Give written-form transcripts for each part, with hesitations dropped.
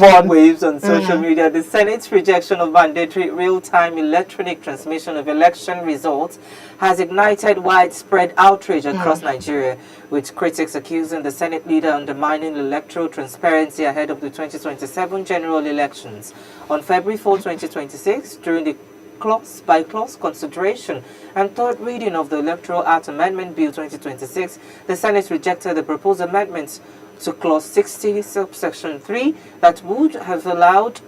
waves on social media. The Senate's rejection of mandatory real-time electronic transmission of election results has ignited widespread outrage across Nigeria, with critics accusing the Senate leader of undermining electoral transparency ahead of the 2027 general elections. On February 4, 2026, during the clause-by-clause consideration and third reading of the Electoral Act Amendment Bill 2026, the Senate rejected the proposed amendments to Clause 60, subsection 3, that would have allowed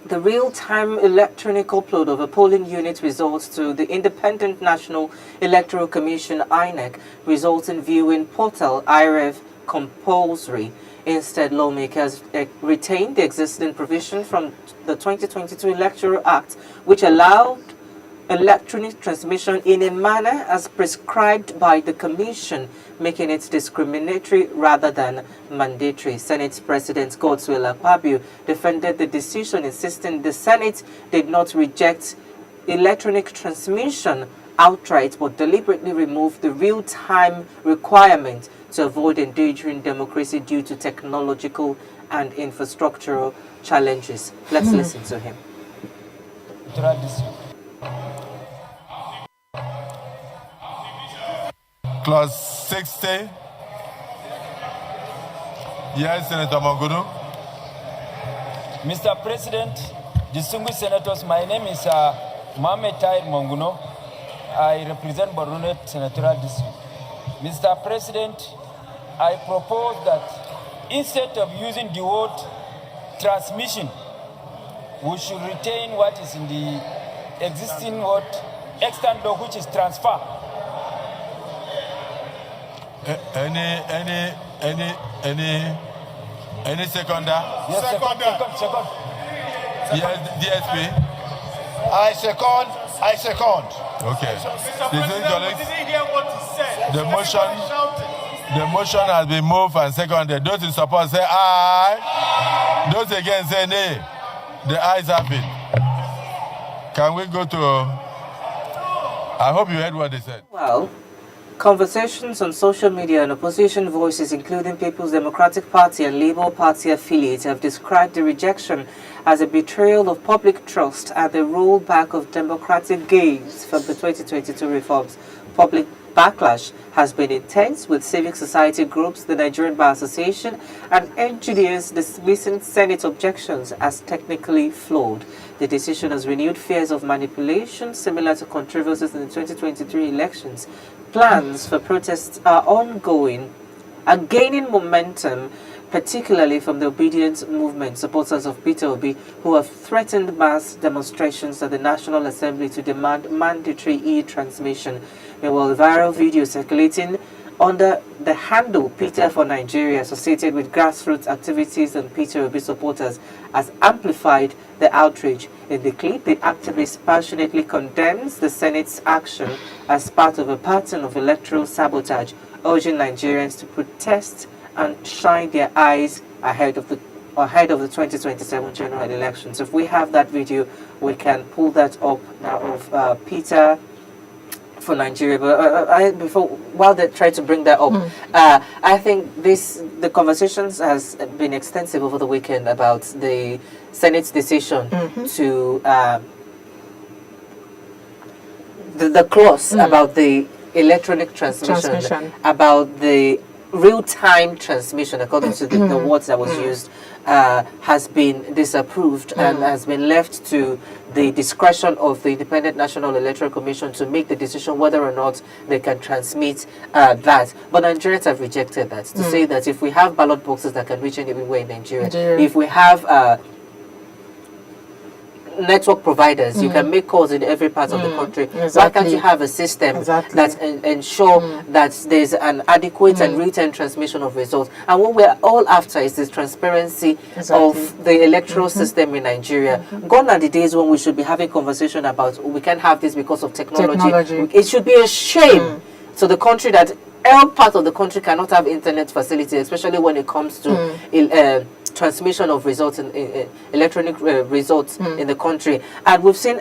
the real-time electronic upload of a polling unit results to the Independent National Electoral Commission (INEC) resulting viewing portal IREV compulsory. Instead, lawmakers retained the existing provision from the 2022 Electoral Act, which allowed electronic transmission in a manner as prescribed by the Commission, making it discriminatory rather than mandatory. Senate President Godswill Akpabio defended the decision, insisting the Senate did not reject electronic transmission outright, but deliberately removed the real-time requirement to avoid endangering democracy due to technological and infrastructural challenges. Let's listen to him. Clause 60. Yes, Senator Manguno. Mr. President, distinguished senators, my name is Mohamed Tahir Manguno. I represent Barunet Senatorial District. Mr. President, I propose that instead of using the word transmission, we should retain what is in the existing word extant law, which is transfer. Any seconder? Yes, second. Yes, DSP. I second. Okay. Did he hear what he said? The motion has been moved and seconded. Those in support say aye. Those against say nay. The ayes have it. Can we go to... I hope you heard what they said. Well, conversations on social media and opposition voices, including People's Democratic Party and Labour Party affiliates, have described the rejection as a betrayal of public trust and the rollback of democratic gains from the 2022 reforms. Public backlash has been intense, with civil society groups, the Nigerian Bar Association, and engineers dismissing Senate objections as technically flawed. The decision has renewed fears of manipulation similar to controversies in the 2023 elections. Plans for protests are ongoing and gaining momentum, particularly from the obedience movement, supporters of Peter Obi, who have threatened mass demonstrations at the National Assembly to demand mandatory e-transmission. Meanwhile, a viral video circulating under the handle Peter for Nigeria, associated with grassroots activities and Peter Obi supporters, has amplified the outrage. In the clip, the activist passionately condemns the Senate's action as part of a pattern of electoral sabotage, urging Nigerians to protest and shine their eyes ahead of the 2027 general elections. If we have that video, we can pull that up now of Peter for Nigeria. But while they try to bring that up, I think the conversations has been extensive over the weekend about the Senate's decision to the clause about the electronic transmission, about the real-time transmission, according to the words that was used, has been disapproved and has been left to the discretion of the Independent National Electoral Commission to make the decision whether or not they can transmit that. But Nigerians have rejected that, to say that if we have ballot boxes that can reach anywhere in Nigeria, if we have network providers, you can make calls in every part of the country. Why can't you have a system that ensure that there's an adequate and real-time transmission of results? And what we're all after is this transparency of the electoral system in Nigeria. Gone are the days when we should be having conversation about we can't have this because of technology. It should be a shame to the country that all part of the country cannot have internet facility, especially when it comes to transmission of results in electronic results in the country. And we've seen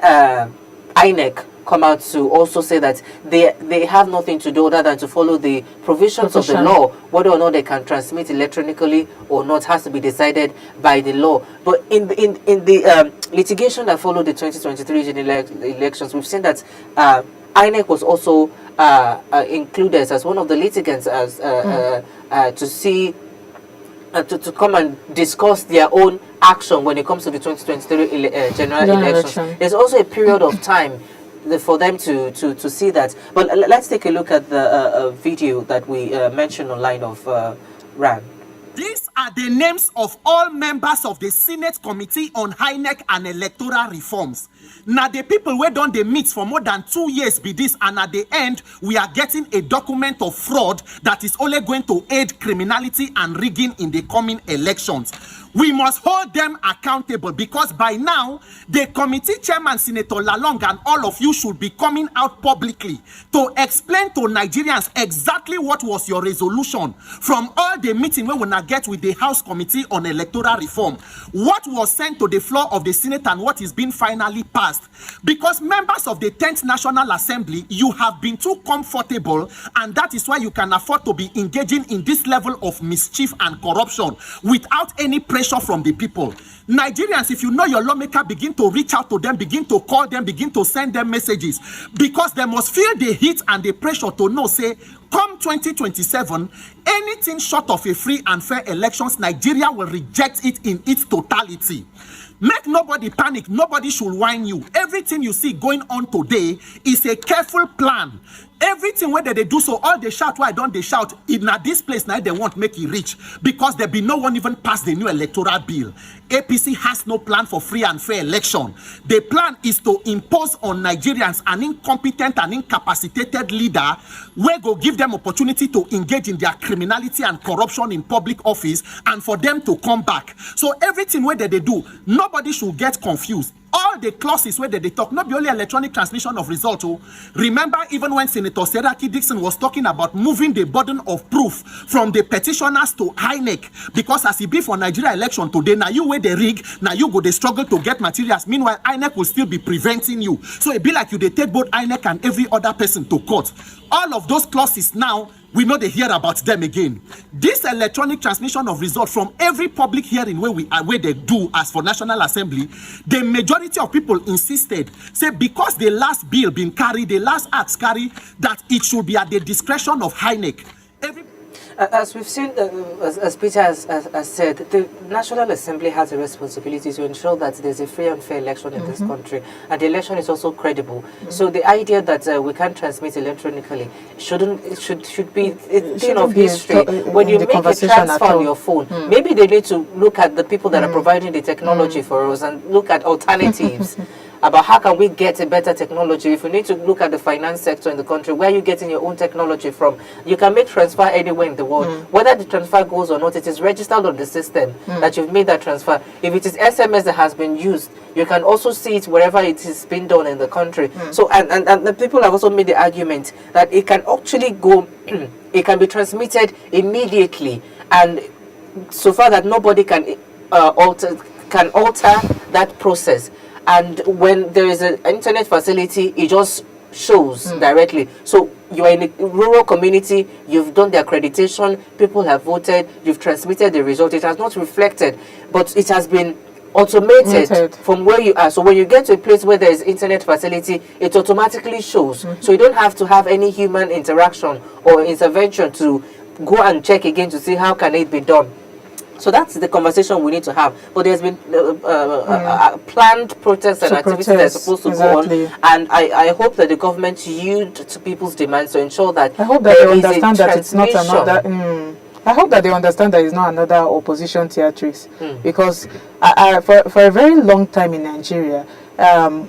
INEC come out to also say that they have nothing to do other than to follow the provisions of the law. Whether or not they can transmit electronically or not has to be decided by the law. But in the litigation that followed the 2023 general elections, we've seen that INEC was also included as one of the litigants as to see to come and discuss their own action when it comes to the 2023 general elections. There's also a period of time for them to see that. But let's take a look at the video that we mentioned online of Ran. These are the names of all members of the Senate Committee on INEC and Electoral Reforms. Now, the people where don't they meet for more than 2 years be this, and at the end, we are getting a document of fraud that is only going to aid criminality and rigging in the coming elections. We must hold them accountable, because by now, the committee chairman, Senator Lalong, and all of you should be coming out publicly to explain to Nigerians exactly what was your resolution from all the meeting we will not get with the House Committee on Electoral Reform. What was sent to the floor of the Senate and what is being finally passed. Because members of the 10th National Assembly, you have been too comfortable, and that is why you can afford to be engaging in this level of mischief and corruption without any pressure from the people. Nigerians, if you know your lawmaker, begin to reach out to them, begin to call them, begin to send them messages, because they must feel the heat and the pressure to know, say, come 2027, anything short of a free and fair elections, Nigeria will reject it in its totality. Make nobody panic. Nobody should whine you. Everything you see going on today is a careful plan. Everything where they do so, all they shout, why don't they shout? In this place now, they won't make it reach, because there be no one even pass the new electoral bill. APC has no plan for free and fair election. The plan is to impose on Nigerians an incompetent and incapacitated leader where go give them opportunity to engage in their criminality and corruption in public office, and for them to come back. So everything where they do, nobody should get confused. All the clauses where they talk, not be only electronic transmission of results. Oh. Remember, even when Senator Seraki Dixon was talking about moving the burden of proof from the petitioners to INEC, because as it be for Nigeria election today, now you wear the rig, now you go they struggle to get materials. Meanwhile, INEC will still be preventing you. So it be like you they take both INEC and every other person to court. All of those clauses now, we know they hear about them again. This electronic transmission of results from every public hearing where they do as for National Assembly, the majority of people insisted, say because the last bill been carried, the last acts carry, that it should be at the discretion of INEC. As we've seen, as Peter has said, the National Assembly has a responsibility to ensure that there's a free and fair election in this country, and the election is also credible. So the idea that we can't transmit electronically should be a thing of history. When you make a transfer on your phone, maybe they need to look at the people that are providing the technology for us and look at alternatives. About how can we get a better technology. If you need to look at the finance sector in the country, where are you getting your own technology from? You can make transfer anywhere in the world. Whether the transfer goes or not, it is registered on the system that you've made that transfer. If it is SMS that has been used, you can also see it wherever it is being done in the country. So, and the people have also made the argument that it can actually go, it can be transmitted immediately, and so far that nobody can alter that process. And when there is an internet facility, it just shows directly. So you are in a rural community, you've done the accreditation, people have voted, you've transmitted the result. It has not reflected, but it has been automated from where you are. So when you get to a place where there is internet facility, it automatically shows. So you don't have to have any human interaction or intervention to go and check again to see how can it be done. So that's the conversation we need to have. But there's been planned protests and activities that are supposed to go on. And I hope that the government yield to people's demands to ensure that I hope that they understand that it's not another... I hope that they understand that it's not another opposition theatrics. Because for a very long time in Nigeria,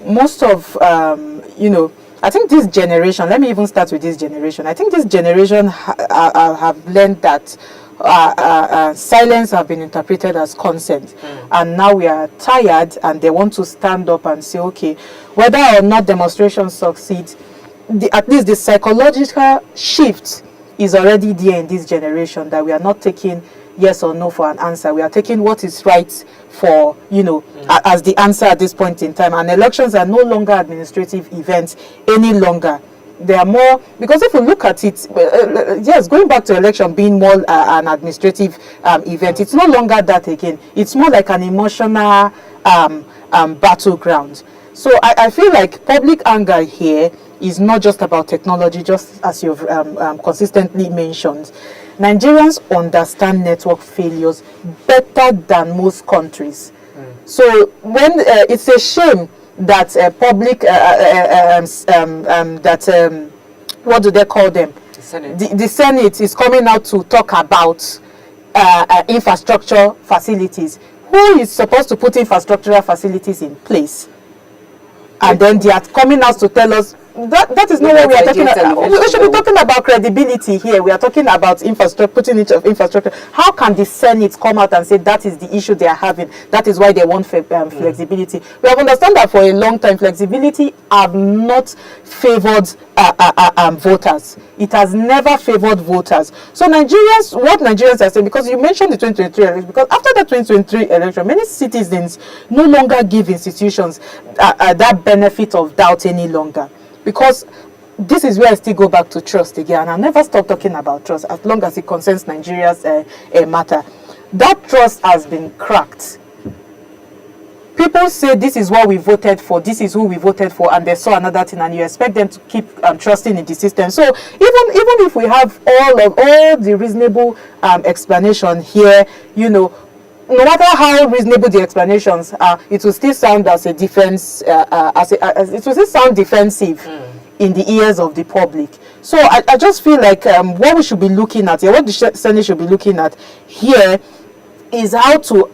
most of, I think this generation, let me even start with this generation. I think this generation have learned that silence have been interpreted as consent, and now we are tired and they want to stand up and say, okay, whether or not demonstrations succeed, at least the psychological shift is already there in this generation, that we are not taking yes or no for an answer. We are taking what is right for, as the answer at this point in time. And elections are no longer administrative events any longer. They are more, because if you look at it, yes, going back to election being more an administrative event, it's no longer that again. It's more like an emotional battleground. So I feel like public anger here is not just about technology, just as you've consistently mentioned. Nigerians understand network failures better than most countries. So when it's a shame that public what do they call them? The Senate is coming out to talk about infrastructure facilities. Who is supposed to put infrastructural facilities in place? And then they are coming out to tell us that is not what we are talking about. We should be talking about credibility here. We are talking about infrastructure, putting it of infrastructure. How can the Senate come out and say that is the issue they are having? That is why they want flexibility. We have understood that for a long time, flexibility have not favored voters. It has never favored voters. So Nigerians, what Nigerians are saying, because you mentioned the 2023 election, because after the 2023 election, many citizens no longer give institutions that benefit of doubt any longer. Because this is where I still go back to trust again. I'll never stop talking about trust as long as it concerns Nigeria's matter. That trust has been cracked. People say this is what we voted for, this is who we voted for, and they saw another thing, and you expect them to keep trusting in the system. So even if we have all the reasonable explanation here, no matter how reasonable the explanations are, it will still sound as a defense, it will still sound defensive in the ears of the public. So I just feel like what we should be looking at here, what the Senate should be looking at here, is how to